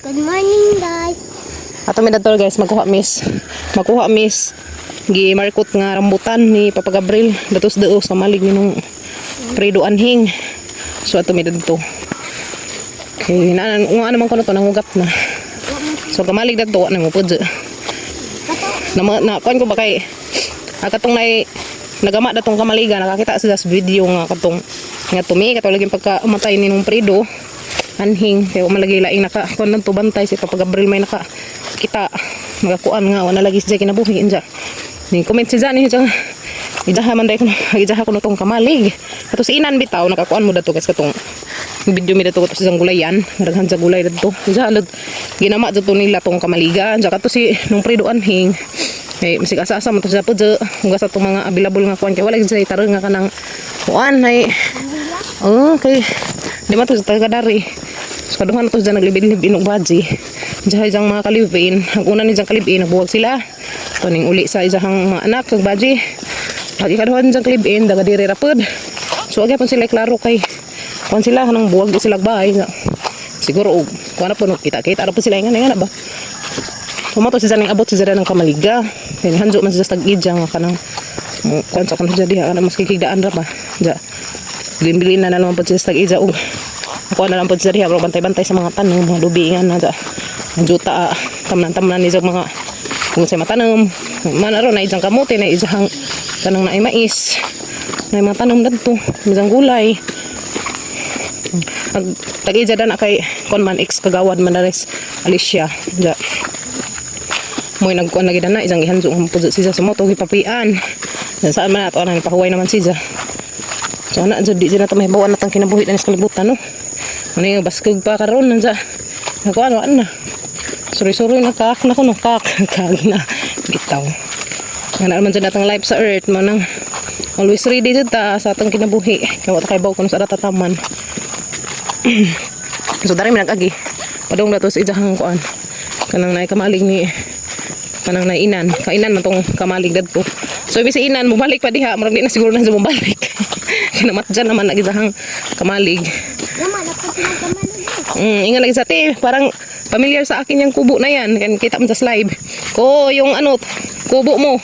Good morning, guys. Ato mi dito guys, makuha miss gi markot nga rambutan ni Papa Gabriel datos deo sa malig ninong Fredo Anhing. So ato mi dito. Okay, ano man ko na to nangugat na. So kamalig dito na mo pud. Na kuan ko ba kay akatong nay nagama datong kamaliga nakakita sa video nga katong nga tumi katong laging pagka umatay ninong Fredo Anhing kaya malagi laing naka kon lang to bantay si Papa Gabriel may naka kita magakuan nga wala lagi siya kinabuhi inja ni comment si Jani siya idaha man day ko idaha ko tong kamalig ato si inan bitaw nakakuan mo dato guys katong video mi dato ko sa gulayan daghan sa gulay dato idaha ginama dato nila tong kamaliga ja kato si nung Fredo Anhing ay misig asa-asa mo to sa pudyo hugas atong mga available nga kuan kay wala gid sa tarong nga kanang kuan ay okay di man to sa tagadari so kadungan to dyan naglibin-libin og baji dyan dyan mga kalibin ang una ni dyan kalibin nagbuwag sila so ning uli sa isang mga anak ng baji pag ikaduhan dyan kalibin daga diri rapod so agay pon sila klaro kay kuan sila nang buwag di sila bahay siguro kuan na po kita-kita na po sila nga ba tumato si dyan abot si dyan ng kamaliga kaya hanjo man sa tag-idya nga kanang kuan sa kanang dyan diha kanang mas kikigdaan ra ba dyan bilin na naman po siya sa tag-idya ako na lang po siya diha pero bantay-bantay sa mga tanong mga lubingan na ang juta tamnan-tamnan ni mga kung sa matanong manaro na isang kamote na isang tanong na ay mais na mga tanong dito isang gulay ang tag-idya na kay konman ex kagawad manares Alicia dyan mo'y nagkuhan lagi na isang ihanso ang po siya sa moto hipapian saan man ato na ipahuway naman siya so na jud di sila ta mahibawan natang kinabuhi na sa kalibutan no ano yung baskog pa karon nandiya nakuha na sorry na kak na ko no kak na bitaw nga naman dyan natang life sa earth manang always ready dyan ta sa atang kinabuhi kaya wata kay baw ko sa ratataman so dari minag-agi padong dato sa ijahang kuan kanang naay kamalig ni kanang nainan kainan man tong kamalig dadto so ibig sa inan mubalik pa diha murag di na siguro na sa mubalik kinamat dyan naman nagidahang kamalig ingat lagi sa te parang familiar sa akin yung kubo na yan kan kita mo sa slide ko yung ano kubo mo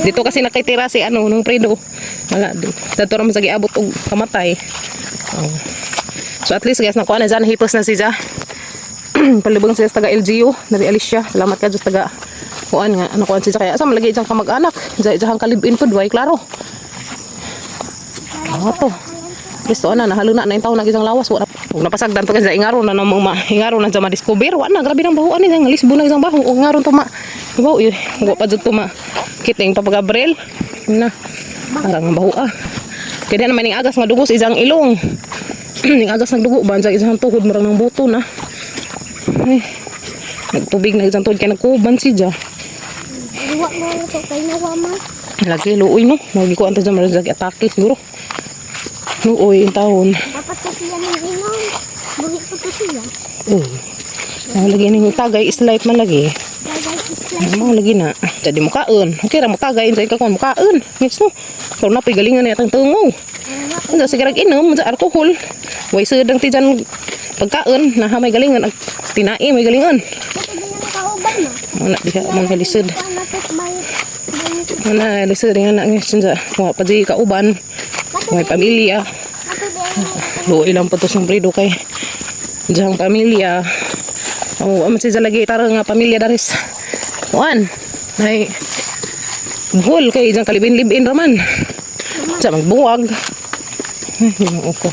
dito kasi nakitira si ano nung Fredo wala dito raman sa giabot og kamatay so at least guys nakuha na dyan hipos na siya palibang siya sa taga LGU nari Alicia salamat ka dyan taga kuan nga nakuha siya kaya asa malagi dyan kamag-anak dyan kalibin po duway klaro to gusto na nahalo na yung taon na isang lawas wala napasagdan to kasi ingaro na namang ingaro na sa ma-discover wala grabe nang bahuan ni lisbo na isang baho o ngaro to ma bawo wa pa jud to ma kiting Papa Gabriel na parang baho kaya naman ning agas nga dugo sa isang ilong ning agas ng dugo ba sa isang tuhod marang ng buto na ay nagtubig na isang tuhod kaya nagkuban siya Luwa mo to kay nawa ma. lagi luoy no lagi ko anto dyan marang atake siguro luoy yung taon Dapat kasi yan ng inom. Buhi ko to siya. lagi ning tagay is life man lagi mo lagi na jadi mo kaon okay ra mo tagay sa ikakon mo kaon mismo so napoy galingan na tang tungo ano sigara inom sa alcohol way sedang ti dyan pagkaon na may galingan ag tinai may galingan Ito din ang kauban na. ana diha man kalisod Ano to bayit. ana lisod nga na ngis sa wa pa di kauban may pamilya Ito din. luoy lang pa to sa Fredo kay diyang pamilya aman siya lagi tarang nga pamilya daris kuan ay buhol kay diyang kalibin-libin raman siya magbuwag ay yun ako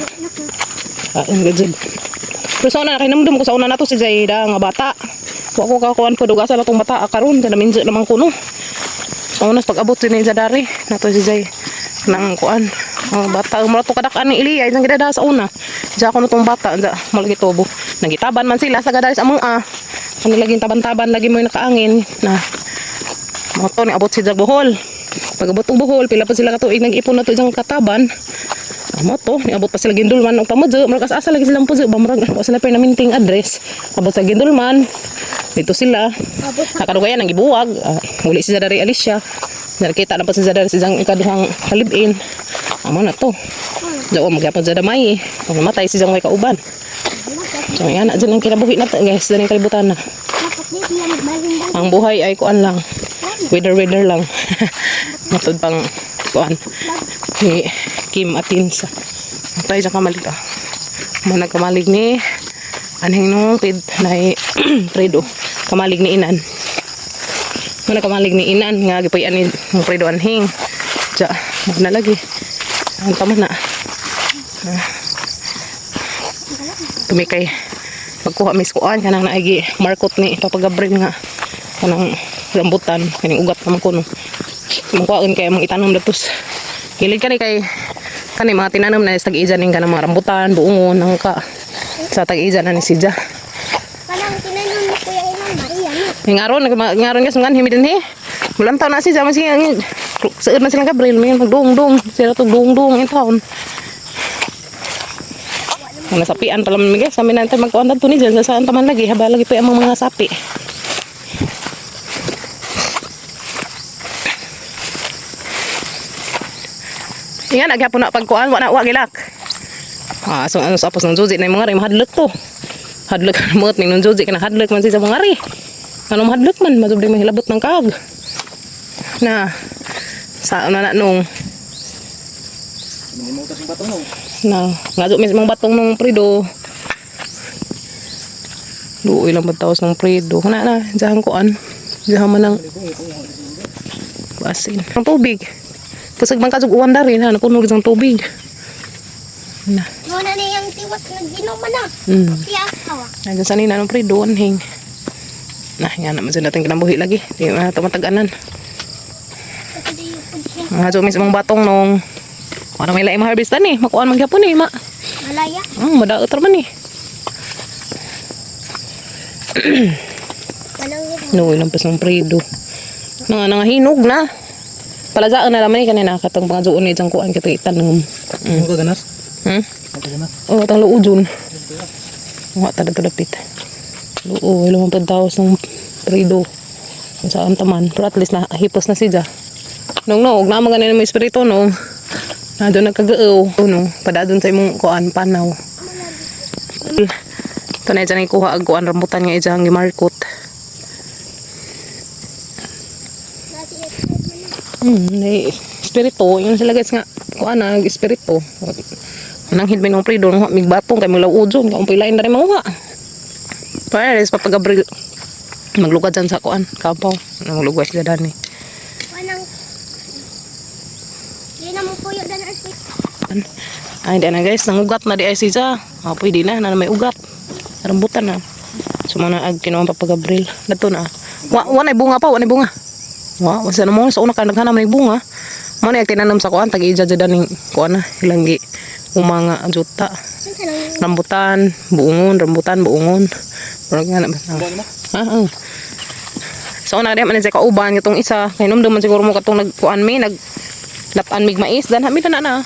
kain gajid pero sa una nakinamdum ko sa una nato si Jayda nga bata wako kakuan po dugasan na itong bata karon sa naminjo naman kuno sa una pag-abot siya dari nato si Jay nang kuan bata umara to kadakan ni Iliya isang gidada sa una diya ko nitong bata diya malagi tubo nagitaban man sila sa gadari sa mga ano laging taban-taban lagi mo yung nakaangin na mga to ni abot si Buhol pag abot og Buhol pila pa sila katuig nag-ipon na to isang kataban mo to ni abot pa sila Gindulman og pamudzo murag asa lagi silang puzo ba murag wa sila pa naminting address abot sa Gindulman dito sila nakadugayan ang gibuwag uli si dari Alicia nakita na pa si Zadar sa isang ikaduhang kalibin amo na to diyo magyapon sa damay mamatay si isang may kauban So yan, dyan ang kinabuhi na to guys. Dyan ang kalibutan na. Dapat di siya magbaling daw. Ang buhay ay kuan lang. Weather lang. Matod pang kuan. Ni Kim Atinsa. Tayo dyan kamalig ah. Mga nagkamalig ni anhing nung na Fredo. Kamalig ni Inan. Mga kamalig ni Inan. Nga gipayan ni Fredo anhing. Diya. Magna lagi. Ang tama na. Tumikay. Pagkuha mis kuan. Kanang naigi markot ni Papa Gabriel nga. Kanang rambutan. Kaning ugat naman ko no. Mangkuhaan kaya mga itanong datos. Hilig ka ni kay kani mga tinanong na sa tag-ijan ning kanang mga rambutan, buongon, nang ka sa tag-ijan na ni Sidja. Kanang tinanong ni Kuya Ilan, maiyan. Ngaron guys ngan himidin he. Bulan taon na Sidja man siya seud man silang Gabriel may magdung-dung. Sila to dung-dung in taon. Ang nasapian pala mi guys, kami nantay magkuan tanto ni diyan sa saan taman lagi haba lagi pa ang mga sapi. Yan, nagyapon na pagkuhan, wala gilak. So ano sa apos ng Joji na yung mga rin, mahadlok to. Hadlok ka na mo't, ng Joji ka na hadlok man siya sa mga rin. Ano mahadlok man, matubli mahilabot ng kag. Na, saan na nung. Na, nga may mga batong nung Fredo. Luoy lang pagtawas ng Fredo. Na, dyahan kuan. Dyahan man ng basin. Ang tubig. Pusag bang kasug uwan da rin ha, napunog ng tubig. Na. Muna na yung tiwas na ginuman na. Kaya kawa. Nandiyan sa nina ng Fredo, anhing. Nah, yan naman sa natin kinabuhi lagi. Di na tumataganan. Kasi di yung food siya. Mga sumis mong batong nung ano may laing maharbistan eh. Makuhaan magyapon eh, ma. Malaya. Madaot man eh. Walang yun. No, ilang pas ng Fredo. Nangahinog na. Palazaan na naman eh kanina katong mga zuon ni diyang kuhaan katitan ng Ano ka ganas? Ano ka ganas? Oo, itang luudyon. Mga tada dapit. Oo, ilang pagtawas ng Fredo. Saan taman. Pero at least na hipos na siya. Nung huwag na mga ganun may espiritu nung na doon nagkagaaw. Nung pada doon sa imong kuhaan panaw. Ito na dyan ikuha ang kuhaan rambutan nga dyan gimarkot. Espiritu, yun sila guys nga kuan na espiritu. Nang hidmin ng Fredo ng migbatong kay mulaw udyon, kaumpay lain na rin mga. Para res Papa Gabriel maglugad dyan sa kuan, kapaw. Maglugwas ka dani. Walang. Di na mo puyo dan asik. Ay, di na guys, nangugat na di ay siya. Pwede na may ugat. Rambutan na. Sumana ag kinuha Papa Gabriel. Dato na. Wanay bunga pa, wanay bunga. Wow, wasa na mo sa una ka naghanam ng bunga. Mo na tinanam sa kuan tag-ija ning kuan na ilanggi umanga juta. Rambutan, buongon. Pero nga na ba? Ha? So una man sa kauban itong isa. Kay numdum man siguro mo katong nagkuan mi naglatan mig mais dan hami na.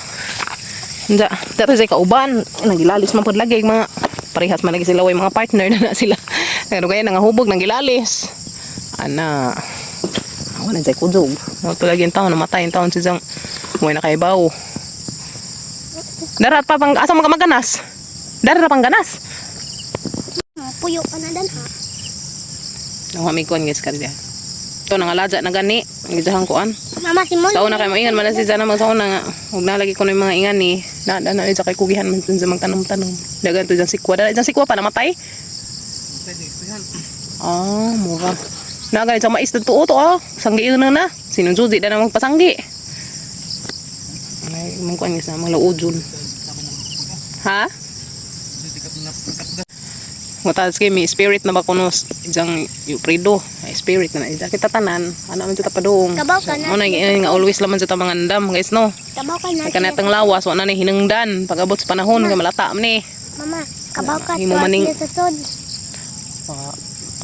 Nda, dito sa kauban, nagilalis man pod lagi mga parehas man lagi sila way mga partner na sila. Pero kaya nangahubog nang gilalis. Ana wala na dyan kudog. Ito lagi yung taon, namatay yung taon siya huwag na kaibaw. Darat pa pang, asa mga maganas? Darat pang ganas? Puyo ka na dan ha. Nakamig kuhan guys karya. Ito nangaladya na gani. Ang gisahan kuhan. Mama si Mon. Sa una kayo maingan, man na siya na sa una nga. Huwag nalagi ko na yung mga ingan ni. Na siya kay kugihan man sa magtanong-tanong. Dagan ito dyan sikwa. Dyan sikwa pa namatay? Mura. Nagay sa mais dito to sanggi na. Sinong Joji na magpasanggi. Ay, mong kuan sa mga laudyon. Ha? Matas kay mi spirit na ba kuno jang Fredo. Ay spirit na ida kita tanan. Ano man kita padung. Kabaw ka na. Mo na nga always laman sa mga andam guys no. Kabaw ka na. Kanatang lawas wa na ni hinungdan pag-abot sa panahon nga malata ni. Mama, kabaw ka. Himo maning sa sod.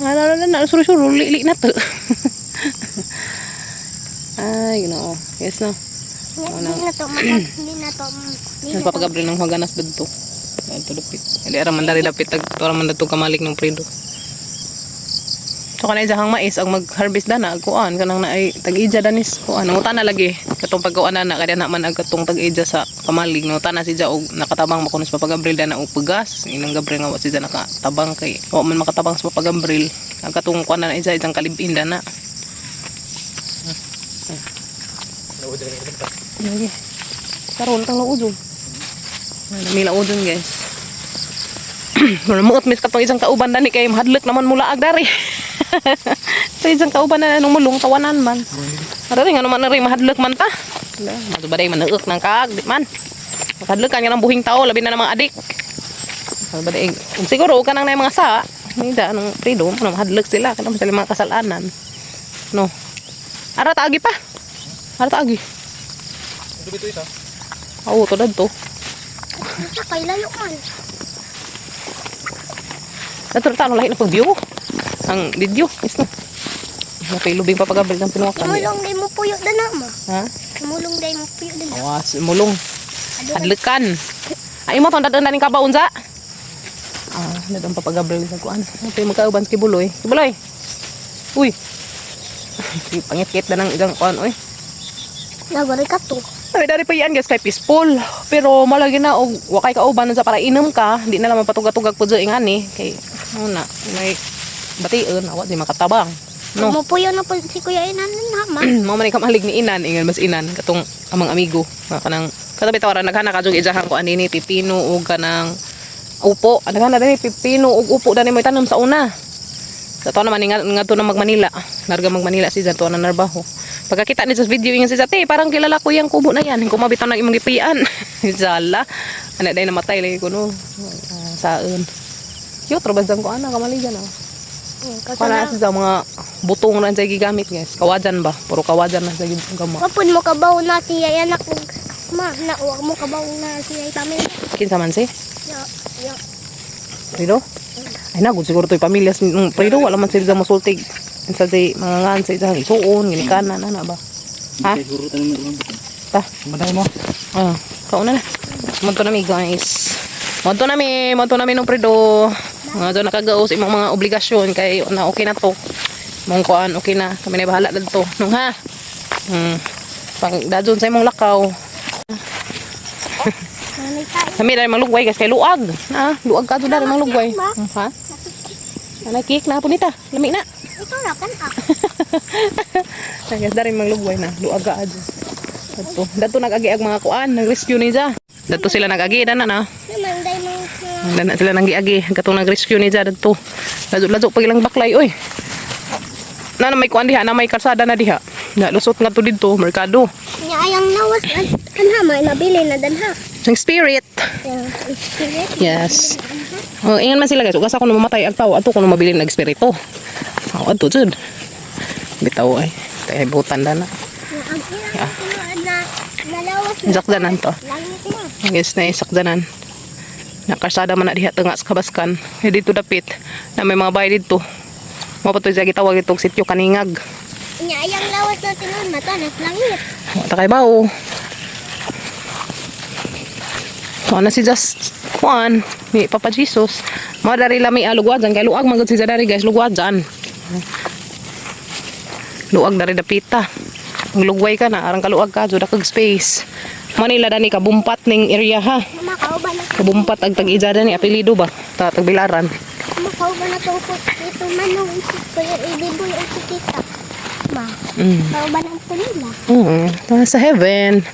na suru-suru li na to. Ay, ginoo. Yes no. Hindi na to, hindi na to. Nagpapagabriel ng maganas dito. Ito dapit. Hindi ara man dari dapit ag tora man dito kamalik ng Fredo. So kanay jahang mais ang mag-harvest dana kuan kanang naay tag-ija danis kuan ngutan na lagi katong pagkuan na kada na man ang katong tag-ija sa kamalig no tana si ja og nakatabang makuno sa pag-abril dana og pegas inang gabriel nga wa si ja nakatabang kay wa man makatabang sa pag-abril ang katong kuan na ija ijang kalibin dana. Lagi. Karon tang laudon. Mila udon guys. Muot mis katong isang kauban dani kay mahadlok naman mula ag dari. Sa isang kauban na nung mulong tawanan man. Ari nga naman ri mahadlok man ta. Madubaday man neuk nang kaag di man. Mahadlok kan nga ng buhing tao labi na ng mga adik. Madubaday siguro kanang na mga sa nida anong freedom ano mahadlok sila kanang sila mga kasalanan. No. Ara taagi pa. Ara taagi. Dito ito. Oo, to dadto. Sa kay layo man. Dato ta lahi na pag view. Ang video is no. Napilubing papagabal ng pinuwakan. Mulong day mo puyo dana mo. Ha? Mulong day mo puyo dana. Awas, mulong. Hadlekan. Ay mo tong dadaan daning kabaon sa. Dadang papagabal sa kuan. Ito yung magkauban sa kibuloy. Kibuloy. Uy. Pangit-kit na ng igang kuan oy. Nagari ka to. Ay, dari pa yan guys kay peaceful. Pero malagi na og wakay kauban sa para inom ka, di na lang mapatugag-tugag pud sa ingani kay una may bation awa di makatabang. No. Mo puyo na po si Kuya Inan na ma. Mo man kamalig ni inan ingon mas inan katong amang amigo nga kanang katabi tawaran naghana ka jud ijahan ko anini pipino ug kanang upo. Naghana dani pipino ug upo dani mo tanom sa una. Sa to naman ngadto na mag-Manila. Larga mag-Manila si Janto na narbaho. Pagkakita ni sa video ingon si Jate, parang kilala ko yang kubo na yan. Kung mabitaw ng imong gipian. Sala. Ana day namatay lagi ko no. Saan. Cute ra bazang ko ana kamaligan ah. Para sa mga butong ran sa gigamit guys. Kawajan ba? Puro kawajan na sa gama. Kapun mo kabaw na siya anak ma na wa mo kabaw na siya pamilya. Kinsa man si? Ya. Prido? Ay na, siguro to'y pamilya ng Prido, wala man sila masultig. Sa day, mga ngan sa isang isuon, ginikanan, na ba? Ha? Ta? Maday mo. Kauna na. Monto na mi guys. Monto na mi ng Prido. Mga doon nakagaos, imong mga obligasyon, kay na okay na to. Mong kuan, okay na. Kami na bahala na to. Nung ha? Pang dadyon sa imong lakaw. Kami dari malugway guys, kay luag. Luag ka doon dari malugway. Ha? Anay kik na po nita. Lami na. Ito na kan ah. Guys, dari malugway na. Luag ka adyo. Dato nag-agi ang mga kuan, nag-rescue ni Ja. Dato sila nag-agi dana na. Naman day mo. Dana sila nag-agi, katong nag-rescue ni Ja dato. Lazo pag ilang baklay oy. Na may kuan diha, na may kalsada na diha. Na lusot nga to didto, merkado. Nya ayang nawas kanha may nabili na danha. Sing spirit. Yes. Oh, ingon man sila guys, ugas ako na mamatay ang tao, ato ko na mabili ng espiritu. Ato jud. Bitaw ay, tay butan dana. Sakdanan to. Guys, na sakdanan. Nakasada man na diha tengah sa kabaskan. Dito dapit na may mga bahay dito. Mapatoy sa gitawag itong sityo Kaningag. Nya ayang lawas na tinon mata na langit. Wala kay bao. So, na si Just Juan, ni Papa Jesus. Mga dari lami lugwajan. Kaya luag magod si dari guys, lugwajan. Luag dari dapita. Ang lugway ka na, arang kaluag ka, so dakag space. Manila dani kabumpat ning area ha. Mama kauban na. Kabumpat ang tag-ija dani, apelido ba? Tagbilaran. Mama kauban na tong ito manong isip ko yung ibiboy ang kita. Ma. Kauban ang pulila. Sa heaven.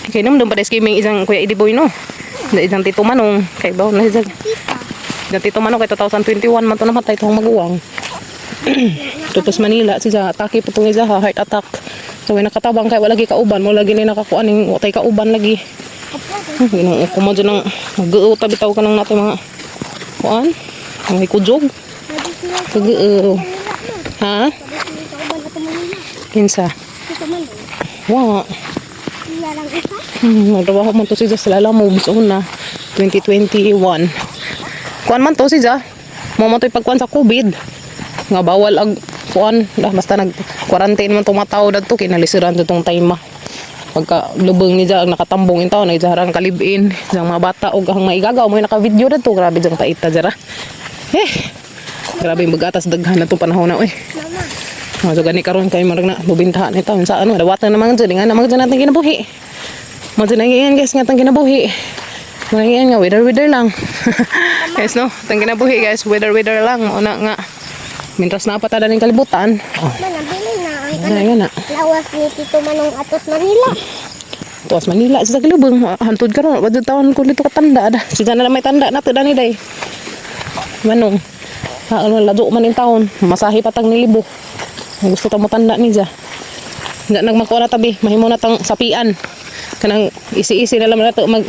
Okay, naman pa skiming isang Kuya Idiboy no. Isang Tito Manong kay bawo na siya. Isang Tito Manong kay 2021 man to namatay tong maguwang. Tapos Manila siya atake po tong isa heart attack. So way nakatabang kay wala gi kauban mo lagi ni nakakuan ning watay kauban lagi. Ginoo ko mo dyan ng mag-uuta bitaw ka ng natin mga kuan. May kujog. Ha? Kinsa? Wa. Nagtrabaho man to siya sa Lalamove sa una 2021. Kuan man to siya. Mo to pagkuan sa COVID. Nga bawal ang kuan, basta nag-quarantine man tong mga tao dadto kinalisiran tong time. Pagka lubong ni ang nakatambong in taon, nagjaharang kalibin ng mga bata o ang maigagaw mo yung naka-video dadto, grabe dyan taita jara. Grabe yung bagatas daghan na itong panahon na, uy. Mama. So gani karon kay marag na lubintahan ito sa ano dawat na naman dyan nga naman dyan natin kinabuhi mo dyan nangiyan guys nga tang kinabuhi nangiyan nga weather lang guys no tang kinabuhi guys weather lang una nga mintras na patada ning kalibutan oh Manabili na ay na lawas ni Tito Manong atos Manila. tuwas Manila sa kilubong hantod karon wadto taon ko dito katanda da siga na may tanda na tada ni day manong ano lado man in taon masahi patang nilibo gusto ta mo tanda ni ja nga nagmako na tabi mahimo na tang sapian kanang isi-isi na lang na to mag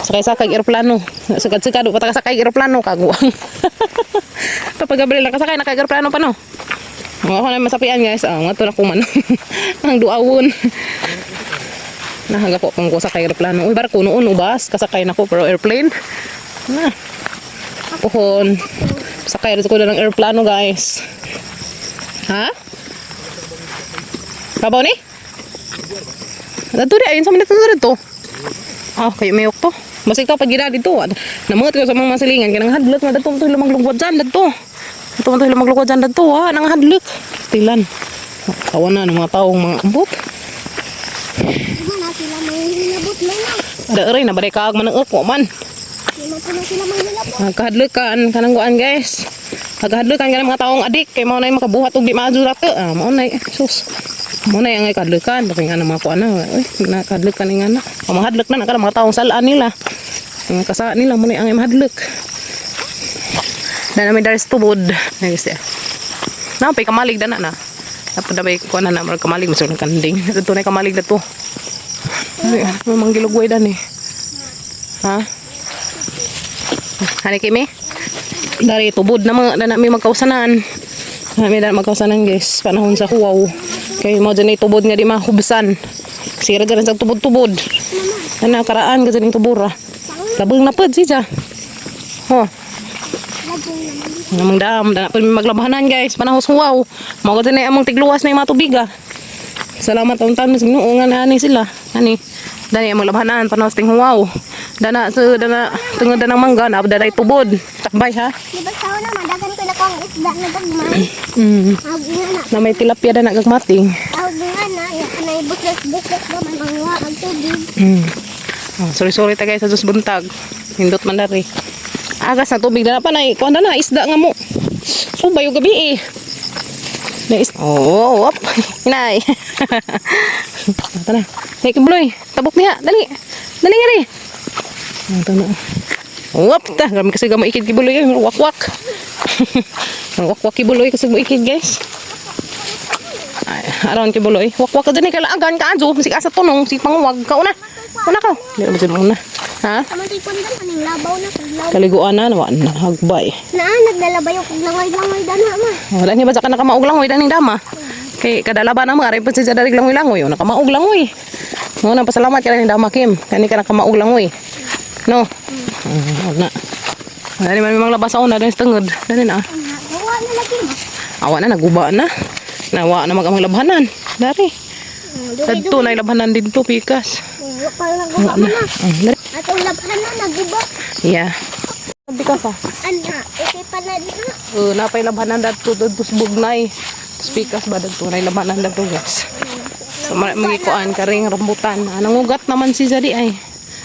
sakay-sakay eroplano sagad-sagad pa ta sakay eroplano kaguang kapag Gabriel nakasakay na kay eroplano pa no ako na masapian guys nga to na kuman ang duawon nahaga po kung ko sakay eroplano uy barko noon ubas kasakay na ko pero airplane na pohon sakay rin ko na ng eroplano guys ha? Kabaw ni? Dito di ayun sa manit na dito. Ah, kayo mayok to. Mas ikaw pag gina dito. Namungat ko sa mga masilingan. Kanang hadlok na dito. Ito lamang lugwad dyan dito. Ito lamang lugwad dyan dito ha. Nang hadlok. Stilan. Kawan na ng mga taong mga ambot. Ano na sila may nilabot lang na. Ada rin. Nabaday kaag manang ko man. Lima po na sila may nilabot. Kahadlokan. Kanang guan guys. Kahadlokan ka ng mga taong adik. Kaya mo na yung makabuhat o di maadura to. Ah, mo na sus. Muna yung kahadlukan, tapi nga na mga kuana, uy, nakahadlukan nga na. Ang mahadluk na nakala mga taong salaan nila. Ang kasaan nila muna yung mahadluk. Na namin daris tubod. Guys, ya. Napay kamalig na na. Tapos na may kuana na mga kamalig masuk ng kanding. Ito na kamalig na to. Ay, manggilugway dan eh. Ha? Hani kimi? Dari tubod na mga na may magkausanan. May na magkausanan guys, panahon sa huwaw. Kay mo dyan tubod nga di mahubsan. Sira dyan sa tubod-tubod. Ano, karaan ka dyan yung tubura. Labang na pod siya. Oh. Namang dam. Na po maglabahanan guys. Panahos wow. Mga dyan ay among tigluwas na yung matubiga. Salamat taon-taon. Sinuo nga na ani sila. Ani. Dani among labahanan. Panahos ting wow. Dana tungod na ng mangga. Na dana tubod. Takbay ha. Di ba sa una madagan ko na kong isda na bagmay. Awag nga na. Na may tilapia na nagagmating. Awag nga na. Yan ay buklas-buklas ba man mga ang tubig. Oh, sorry ta guys sa Diyos buntag. Hindot man dari. Agas na tubig na pa na. Kuha na isda nga mo. Subay yung gabi eh. Oh, wop. Hinay. Ito na. Hey, kibuloy. Tabok niya. Dali. Dali nga rin. Ito na. Wop. Grabe kasi gamo ikid kibuloy. Wak-wak. Wak-wak kibuloy kasi mo ikid guys. Ay, aron kibuloy. Wak-wak ka dyan eh. Kalaagan ka adyo. Masik asa tunong. Masik panguwag. Kauna. Una ka. Hindi na ba dyan muna. Ha? Kamantay ko nila maning labaw na paglaw. Kaliguan na. Nawa na. Hagbay. Naglalabay yung paglangoy-langoy dana ma. Wala niya ba sa ka nakamaog langoy daning dama? Kay kadalaban na mga pa siya darig langoy-langoy. Nakamaog langoy. Mo na pasalamat ka ning dama Kim. Kani ka nakamaog langoy. No. Na. Dali man mang labas sa una din sa tungod. Dali na. Gawa na lagi ma. Awa na naguba na. Nawa na magamang labhanan. Dari. Kadto na labhanan didto pikas. Parang naguba mo na. Dari. Atong labhan na naguba. Yeah. Sabi ka sa. Ana, isipan na din ha. Napay labhanan dadto dudto bugnay. Pikas ba dadto na labhanan dadto guys. So magikuan ka ring rambutan. Nangugat naman si Zadi ay.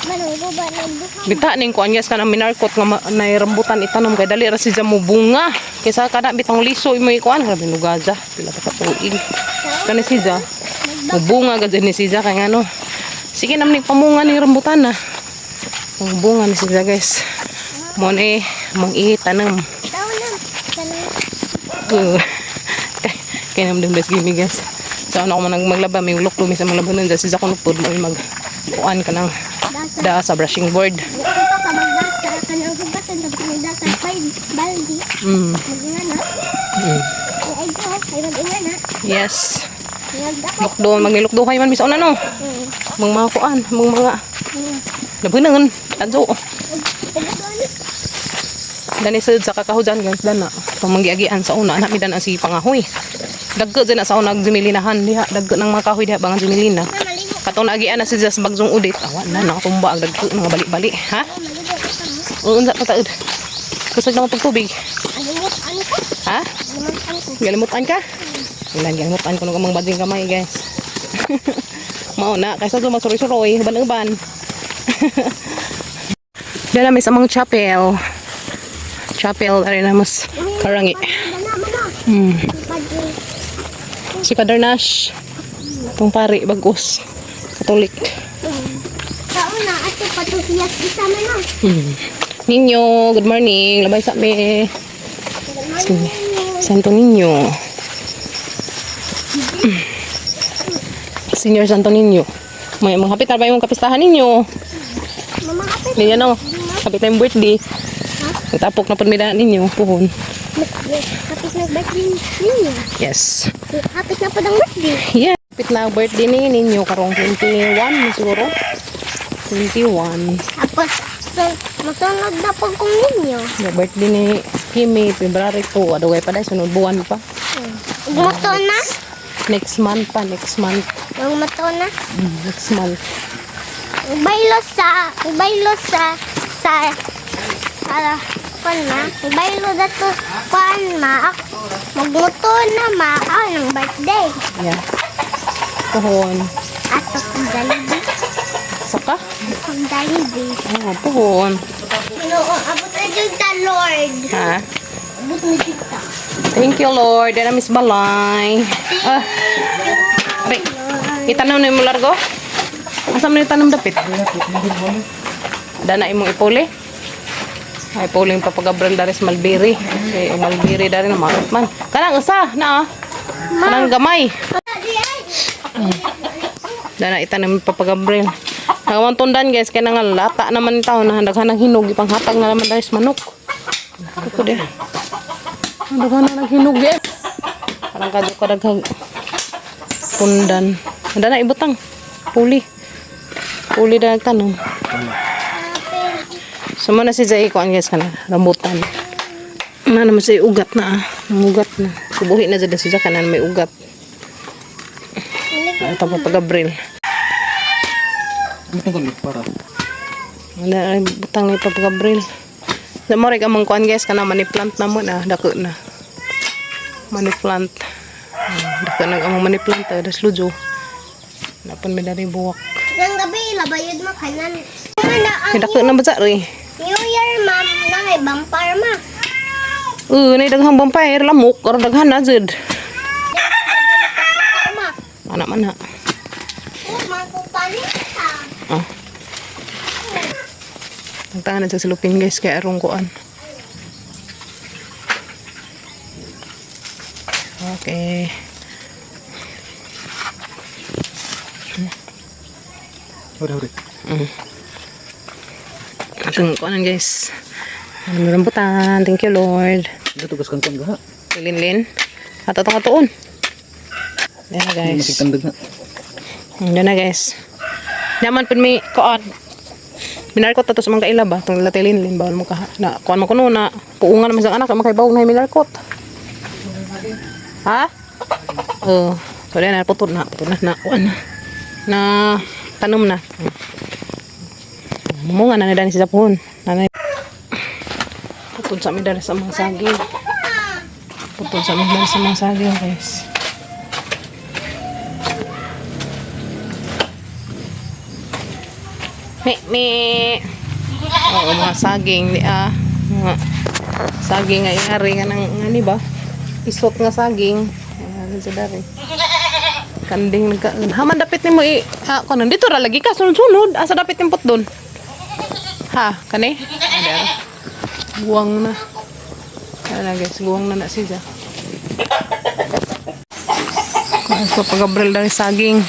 Manungguba na buha. Bita ning kuan yes kana minarkot nga na rambutan itanom kay dali ra si mo bunga. Kaysa kada bitang liso imo ikuan grabe nugaja pila ka tuig. Kani si Ja. Mubunga gad ni si Ja kay ano. Sige nam ni pamunga ni rambutan na. Ang bunga ni si Ja guys. Mo ni mong itanam. Tao na. Kaya nam din best gimi guys. So ano ko man maglaba may ulok lumi sa maglabanan dahil si Ja kuno pud mo mag kuan ka nang da sa brushing board. Ito ka magdasa ka ng hugatan sa magdasa 5 baldi. Mag-inga na. Ay ko, ay mag-inga na. Yes. Nagdako. Lukdo, magnilukdo kayo man bisa una no. Mga mga kuan, mga labunan. Adyo. Dani sad sa kakahujan guys dana. Pamanggiagian sa una anak mi dan si pangahoy. Dagko dyan na sa unang dumilinahan diha. Dagko ng mga kahoy diha bangan dumilina. Katong nagian na si Jas bagsong udit. Awan na nakatumba ang dagko mga bali-bali. Ha? Unsa pa taud. Kusog na mo tubig. Ano ka? Ha? Limutan ko. Galimutan ka? Ilan galimutan ko nung kamang bading kamay guys. Mauna, kaysa doon magsuroy-suroy, ban-ban. Diyan namin sa mga chapel. Chapel, ari na mas karangi. Si Father Nash. Itong pari, bagos. Katolik. Kauna, ate patutiyas isa man na. Ninyo, good morning. Labay sa me. Santo Niño. Senior Santo Niño. May mga hapit na ba yung kapistahan ninyo? Mama, ate. Ninyo no? Hapit na yung birthday. Natapok na pamilya ninyo. Puhon. Kapit na birthday ninyo. Yes. Kapit na po ng birthday. Yeah. Hapit na birthday ninyo. Karong 21 siguro. 21. Tapos, masunod na po kong ninyo. The birthday ni Kimi, February 2. Adugay pa dahil sunod buwan pa. Mato na? Next month pa. Next month. Yung mato na? Next month. Baylo sa, kwan ma, baylo dato, kwan ma, magmuto na ma, ng birthday. Yeah. Puhon. Ato kong dalibi. Saka? Kong dalibi. Oh, puhon. Ginoo, abot na dyan ta, Lord. Ha? Abot na dyan ta. Thank you, Lord. Dana Miss Balay. Ah. Aray. Itanong na yung largo? Asa mo yung tanong dapit? Dana imong ipuli? Ay, puling papagabral dari sa Malbiri. Kasi Malbiri dari na marot man. Kanang usa na ah. Kanang gamay. Dana itanong papagabral. Nagawang tundan guys. Kaya nga lata naman itaw na daghanang hinog. Ipanghatag na naman dari sa manok. Ito din. Daghanang naghinog guys. Parang kadyo ka daghag tundan. Dana ibutang. Puli. Puli na nagtanong. Sama na si Zay ko ang guys kana rambutan. Na naman siya ugat na ah. Ugat na. Kubuhi na dyan siya kanan may ugat. Ito pa pag-abril. Ano ko para? Ay butang ni pag-abril. Sa mo rin amang kuan guys kana money plant na mo na dako na. Money plant. Dako na amang money plant das lujo. Napon mi dari buwak. Yang gabi, labayod mo kanan. Dako na ba ri? New Year, ma'am, na bampar ma. Nay daghang vampire lamok or daghan na jud. Ma, Anak man na. magkupalit ka. Oh. Tagtangan na sa silupin guys kaya arong kuan. Okay. Hore. Atong kuan guys. Ano rambutan. Thank you Lord. Ito tugas kang ga. Linlin. At atong katuon. Yan na guys. Masiktandag na. Yan na guys. Naman pud mi kuan. Minarkot tatos mga kaila ba? Itong latilin bawal mo ka. Na, kuan mo kuno na. Puungan naman sa anak. Makaibaw na minarkot. Ha? So yan na. Putod na. Kuan na. Na tanom na. Mumunga na dani sa puhon. Nanay. Putod sa amin dali sa mga saging. Putod sa amin dali sa mga saging guys. Me. Oo, mga saging di ah. Mga saging nga ingari nga ng ani ba? Isot nga saging. Ayan sa dari. Kanding nagka. Haman dapit nimo kuno dito ra lagi ka sunod-sunod. Asa dapit nimpot doon? Ha, kani? Ada. Buwang na. Ano guys, buwang na siya. So pag-abril dari saging.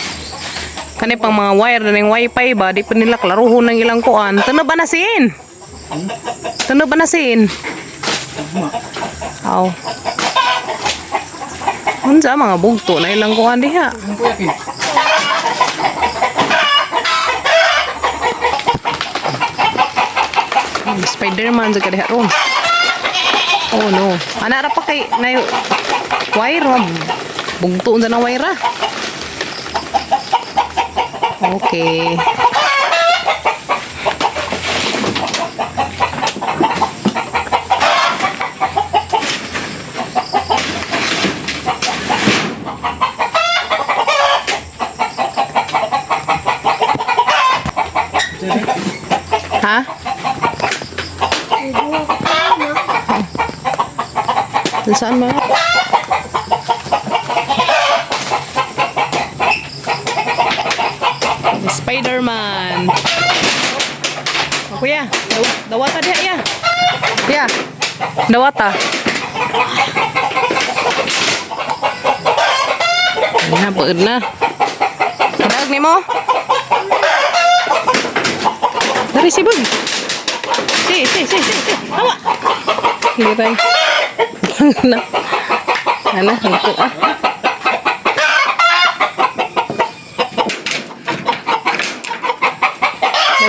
Kani pang mga wire na ng wifi ba, di pa nila klaruhon ng ilang kuan. Tuno ba na siin? Tuno ba na siin? Aw. Unsa mga bugto na ilang kuan diha? Spider-Man sa kadiha ron. Oh no. Ana ra pa kay na wire ron. Bugto unsa na wire ra. Okay. Ha? Saan ba? Spider-Man. Oh, kuya, dawata dia ya. Ya. Dawata. Na beud na. Kadag ni mo. Dari si bug. Si. Hawa. Liray. Na. Ana, ito ah.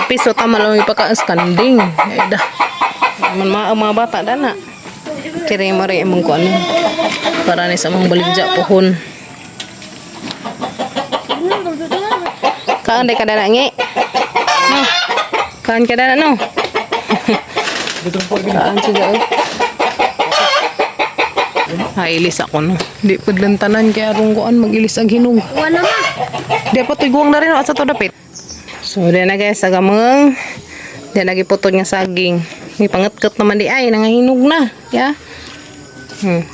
Piso tama lang ipaka-standing. Ay dah. Mga bata dah na. Kira yung mari mong kuan. Para ni sa mong baligja pohon. Kaan day kada na ngi. No. Kaan kada na no. Kaan siya. Ay ilis ako no. Di pudlantanan kay arong kuan magilis ang hinog. Wala ma. Di pa tuiguang na rin sa to dapit. So, diyan na guys, agamang. Diyan lagi putod nga saging. May pangat-kat naman di ay, nangahinog na. Ya.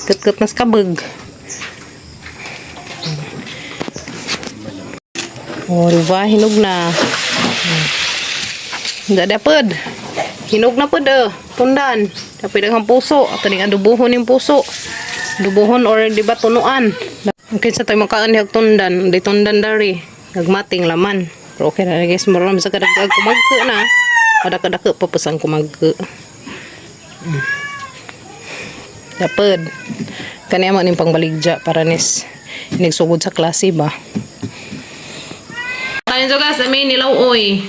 Kat-kat na skabag. Oh, diba? Hinog na. Hindi dapat. Hinog na po tundan. Tapi dengan puso. At ning adubuhon yung puso. Adubuhon or diba tunuan. Mungkin sa tayo makaan yung tundan. Di tundan dari. Nagmating laman. Pero okay na guys, marami sa kadagdag kumagka na. Kadaka-daka papasang kumagka. Dapat. Kanya mo ning pangbaligja para nis inigsugod sa klase ba. Kanin so guys, amin nilaw-oy.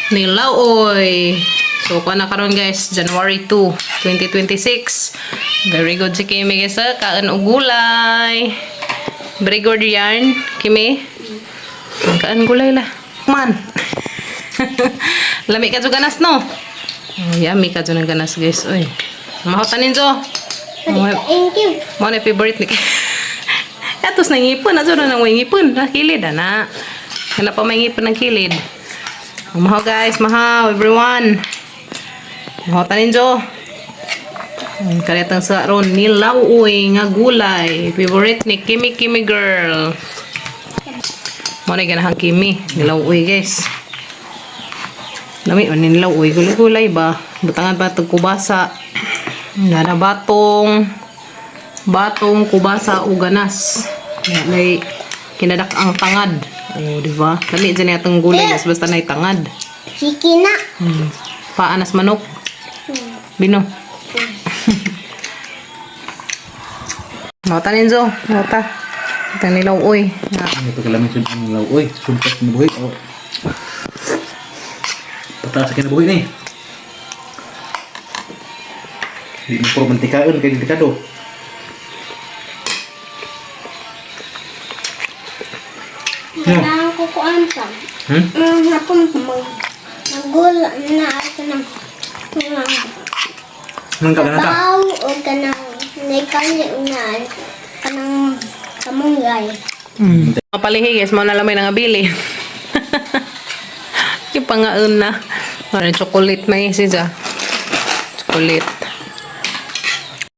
Nilaw-oy. So kuha na karon guys, January 2, 2026. Very good si Kimi guys ha. Kaan og gulay. Very good yan, Kimi. Kaan gulay la. Man. Lami ka jo ganas no. Oh, yummy ka jo ng ganas guys. Oy. Mahotanin jo. Thank you. Mo na favorite ni. Atos nang ngipon, ato na nang ngipon, kilid ana. Kana pa may ngipon ng kilid. Mahaw guys, mahaw everyone. Mahotanin jo. Karetang sa ron nilaw-oy nga gulay. Favorite ni Kimi girl. Mo na ganahang Kimi, nilaw-oy guys. Lami man nilaw-oy gulay ba? Butangan ba tag kubasa. Nana batong kubasa o ganas. May kinadak ang tangad. Oh, di ba? Lami dyan atong gulay guys, basta na tangad. Siki na. Paanas manok. Bino. Mata ninjo, mata. Ito nilaw-oy. Ito kalamin sa nilaw-oy. Sumpas kinabuhi. Oh. Pataas sa kinabuhi ni. Hindi mo puro mantikaon kay delikado. Kailangan ko kuan pa. Hapon magula na ito ng Nang ka na ta? baw o kanang naikali na kanang kamunggay. Mapalihi guys, mo na lamay nga bili. Ipangaon na. Ano chocolate may siya. Chocolate.